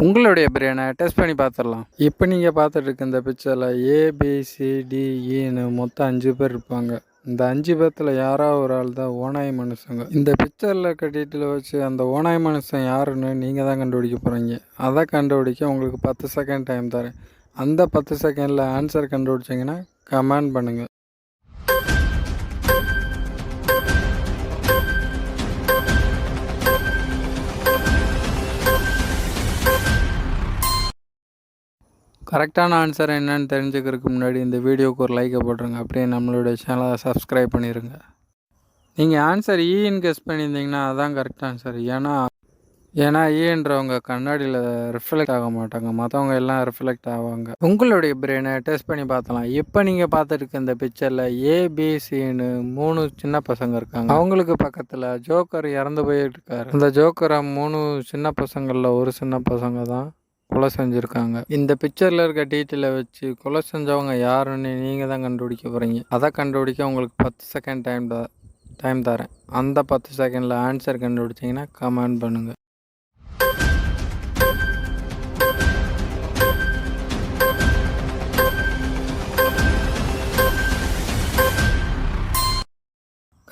உங்களுடைய பிரெயினை டெஸ்ட் பண்ணி பார்த்துடலாம். இப்போ நீங்கள் பார்த்துட்டு இருக்க இந்த பிக்சரில் ஏபிசிடிஇன்னு மொத்தம் 5 பேர் இருப்பாங்க. இந்த 5 பேர்த்தில் யாராவது ஒரு ஆள் தான் ஓநாய் மனுஷங்க. இந்த பிக்சரில் கட்டிட்டில் வச்சு அந்த ஓநாய் மனுஷன் யாருன்னு நீங்கள் தான் கண்டுபிடிக்க போகிறீங்க. அதை கண்டுபிடிக்க உங்களுக்கு 10 செகண்ட் டைம் தரேன். அந்த 10 செகண்டில் ஆன்சர் கண்டுபிடிச்சிங்கன்னா கமெண்ட் பண்ணுங்கள். கரெக்டான ஆன்சர் என்னன்னு தெரிஞ்சுக்கிறதுக்கு முன்னாடி இந்த வீடியோவுக்கு ஒரு லைக்கை போட்டுருங்க. அப்படியே நம்மளுடைய சேனலை சப்ஸ்கிரைப் பண்ணிடுங்க. நீங்கள் ஆன்சர் ஈன்னு கெஸ் பண்ணியிருந்தீங்கன்னா அதான் கரெக்ட் ஆன்சர். ஏன்னா ஈன்றவங்க கண்ணாடியில் ரிஃப்ளெக்ட் ஆக மாட்டாங்க, மற்றவங்க எல்லாம் ரிஃப்ளெக்ட் ஆவாங்க. உங்களுடைய பிரெயினை டெஸ்ட் பண்ணி பார்த்தலாம். இப்போ நீங்கள் பார்த்துருக்க இந்த பிக்சரில் ஏபிசின்னு 3 சின்ன பசங்க இருக்காங்க. அவங்களுக்கு பக்கத்தில் ஜோக்கர் இறந்து போயிட்டு இருக்காரு. அந்த ஜோக்கரை 3 சின்ன பசங்களில் ஒரு சின்ன பசங்க தான் கொலை செஞ்சுருக்காங்க. இந்த பிக்சரில் இருக்க டீட்டெயிலை வச்சு கொலை செஞ்சவங்க யாருன்னு நீங்கள் தான் கண்டுபிடிக்க போகிறீங்க. அதை கண்டுபிடிக்க உங்களுக்கு 10 செகண்ட் டைம் தரேன். அந்த 10 செகண்டில் ஆன்சர் கண்டுபிடிச்சிங்கன்னா கமெண்ட் பண்ணுங்கள்.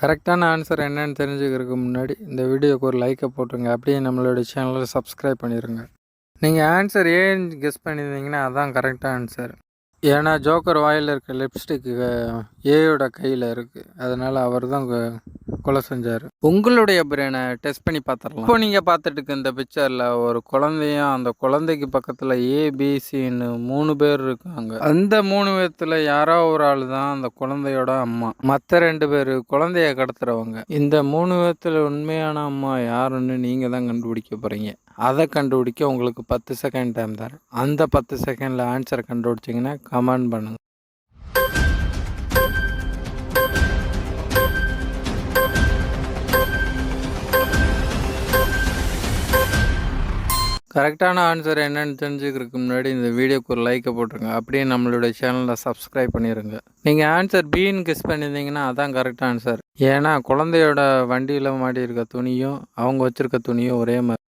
கரெக்டான ஆன்சர் என்னன்னு தெரிஞ்சுக்கிறதுக்கு முன்னாடி இந்த வீடியோக்கு ஒரு லைக்கை போட்டுருங்க. அப்படியே நம்மளோட சேனலை சப்ஸ்கிரைப் பண்ணிடுங்க. நீங்கள் ஆன்சர் ஏன்னு கெஸ் பண்ணியிருந்தீங்கன்னா அதான் கரெக்டாக ஆன்சர். ஏன்னா ஜோக்கர் வாயில் இருக்க லிப்ஸ்டிக்கு ஏயோட கையில் இருக்குது. அதனால் அவர் தான் கொலை செஞ்சார். உங்களுடைய பிரெயினை டெஸ்ட் பண்ணி பார்த்துடலாம். இப்போ நீங்கள் பார்த்துட்டு இருக்க இந்த பிக்சரில் ஒரு குழந்தையும் அந்த குழந்தைக்கு பக்கத்தில் ஏபிசின்னு 3 பேர் இருக்காங்க. அந்த 3 பேர்த்தில் யாரோ ஒரு ஆள் தான் அந்த குழந்தையோட அம்மா. மற்ற 2 பேர் குழந்தைய கடத்துறவங்க. இந்த 3 பேர்த்தில் உண்மையான அம்மா யாருன்னு நீங்கள் தான் கண்டுபிடிக்க போகிறீங்க. அதை கண்டுபிடிக்க உங்களுக்கு 10 செகண்ட் டைம் தரேன். அந்த 10 செகண்டில் ஆன்சர் கண்டுபிடிச்சிங்கன்னா கமெண்ட் பண்ணுங்கள். கரெக்டான ஆன்சர் என்னன்னு தெரிஞ்சுக்கிறதுக்கு முன்னாடி இந்த வீடியோக்கு ஒரு லைக்கை போட்டுருங்க. அப்படியே நம்மளுடைய சேனலை சப்ஸ்கிரைப் பண்ணிடுங்க. நீங்கள் ஆன்சர் பின்னு கெஸ் பண்ணியிருந்தீங்கன்னா அதான் கரெக்ட் ஆன்சர். ஏன்னா குழந்தையோட வண்டியில் மாட்டி இருக்க துணியும் அவங்க வச்சுருக்க துணியும் ஒரே மாதிரி.